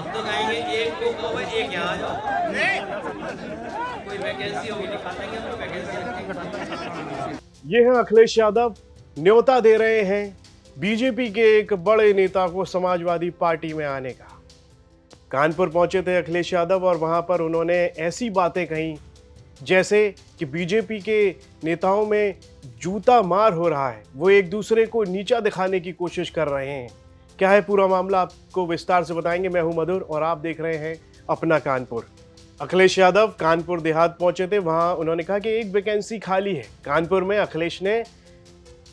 हम तो कहेंगे एक को कहो एक यहाँ आ जाओ, कोई वैकेंसी होगी निकाल देंगे, हम वैकेंसी। ये हैं अखिलेश यादव, न्योता दे रहे हैं बीजेपी के एक बड़े नेता को समाजवादी पार्टी में आने का। कानपुर पहुंचे थे अखिलेश यादव और वहां पर उन्होंने ऐसी बातें कही जैसे कि बीजेपी के नेताओं में जूता मार हो रहा है, वो एक दूसरे को नीचा दिखाने की कोशिश कर रहे हैं। क्या है पूरा मामला आपको विस्तार से बताएंगे। मैं हूं मधुर और आप देख रहे हैं अपना कानपुर। अखिलेश यादव कानपुर देहात पहुंचे थे, वहां उन्होंने कहा कि एक वैकेंसी खाली है कानपुर में। अखिलेश ने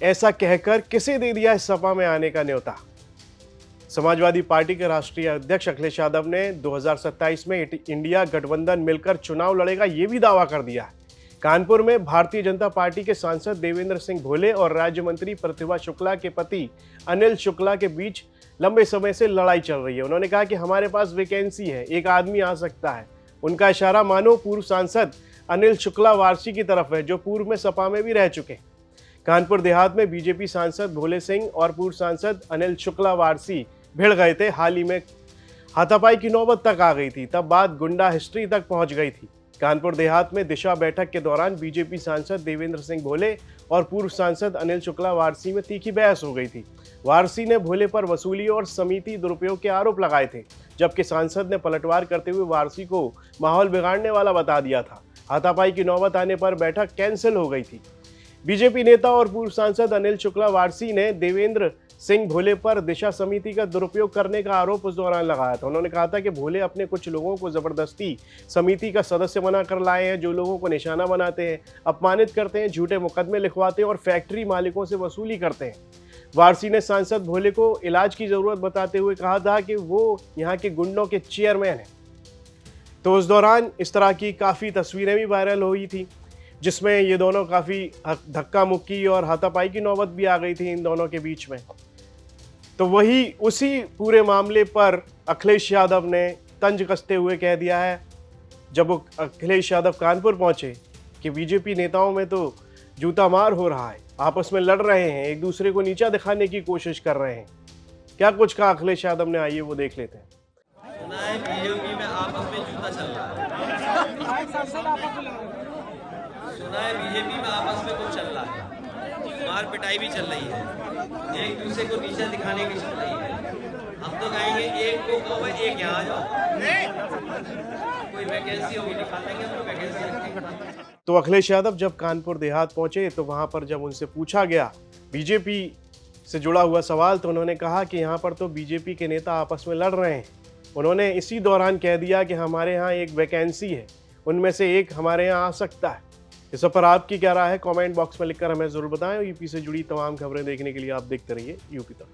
ऐसा कहकर किसे दे दिया इस सपा में आने का न्योता। समाजवादी पार्टी के राष्ट्रीय अध्यक्ष अखिलेश यादव ने 2027 में इंडिया गठबंधन मिलकर चुनाव लड़ेगा ये भी दावा कर दिया है। कानपुर में भारतीय जनता पार्टी के सांसद देवेंद्र सिंह भोले और राज्य मंत्री प्रतिभा शुक्ला के पति अनिल शुक्ला के बीच लंबे समय से लड़ाई चल रही है। उन्होंने कहा कि हमारे पास वैकेंसी है, एक आदमी आ सकता है। उनका इशारा मानो पूर्व सांसद अनिल शुक्ला वारसी की तरफ है, जो पूर्व में सपा में भी रह चुके। कानपुर देहात में बीजेपी सांसद भोले सिंह और पूर्व सांसद अनिल शुक्ला वारसी भिड़ गए थे। हाल ही में हाथापाई की नौबत तक आ गई थी, तब बात गुंडा हिस्ट्री तक पहुंच गई थी। कानपुर देहात में दिशा बैठक के दौरान बीजेपी सांसद देवेंद्र सिंह भोले और पूर्व सांसद अनिल शुक्ला वारसी में तीखी बहस हो गई थी। वारसी ने भोले पर वसूली और समिति दुरुपयोग के आरोप लगाए थे, जबकि सांसद ने पलटवार करते हुए वारसी को माहौल बिगाड़ने वाला बता दिया था। हाथापाई की नौबत आने पर बैठक कैंसिल हो गई थी। बीजेपी नेता और पूर्व सांसद अनिल शुक्ला वारसी ने देवेंद्र सिंह भोले पर दिशा समिति का दुरुपयोग करने का आरोप उस दौरान लगाया था। उन्होंने कहा था कि भोले अपने कुछ लोगों को जबरदस्ती समिति का सदस्य बनाकर लाए हैं, जो लोगों को निशाना बनाते हैं, अपमानित करते हैं, झूठे मुकदमे लिखवाते हैं और फैक्ट्री मालिकों से वसूली करते हैं। वारसी ने सांसद भोले को इलाज की जरूरत बताते हुए कहा था कि वो यहाँ के गुंडों के चेयरमैन हैं। तो उस दौरान इस तरह की काफ़ी तस्वीरें भी वायरल हुई थी, जिसमें ये दोनों काफ़ी धक्का मुक्की और हाथापाई की नौबत भी आ गई थी इन दोनों के बीच में। तो वही उसी पूरे मामले पर अखिलेश यादव ने तंज कसते हुए कह दिया है, जब वो अखिलेश यादव कानपुर पहुंचे, कि बीजेपी नेताओं में तो जूता मार हो रहा है, आपस में लड़ रहे हैं, एक दूसरे को नीचा दिखाने की कोशिश कर रहे हैं। क्या कुछ कहा अखिलेश यादव ने, आइए वो देख लेते हैं। सुना है बीजेपी में आपस में जूता चल रहा है, सुना है बीजेपी में आपस में कुछ चल रहा है, मार पिटाई भी चल रही है, एक दूसरे को नीचा दिखाने की चल रही है। हम तो कहेंगे एक को कहो एक यहाँ आ जाओ, कोई वैकेंसी होगी निकाल देंगे, हम वैकेंसी। तो अखिलेश यादव जब कानपुर देहात पहुंचे तो वहां पर जब उनसे पूछा गया बीजेपी से जुड़ा हुआ सवाल, तो उन्होंने कहा कि यहाँ पर तो बीजेपी के नेता आपस में लड़ रहे हैं। उन्होंने इसी दौरान कह दिया कि हमारे यहाँ एक वैकेंसी है, उनमें से एक हमारे यहाँ आ सकता है। इस पर आपकी क्या राय है, कमेंट बॉक्स में लिखकर हमें जरूर बताएं। यूपी से जुड़ी तमाम खबरें देखने के लिए आप देखते रहिए यूपी तक।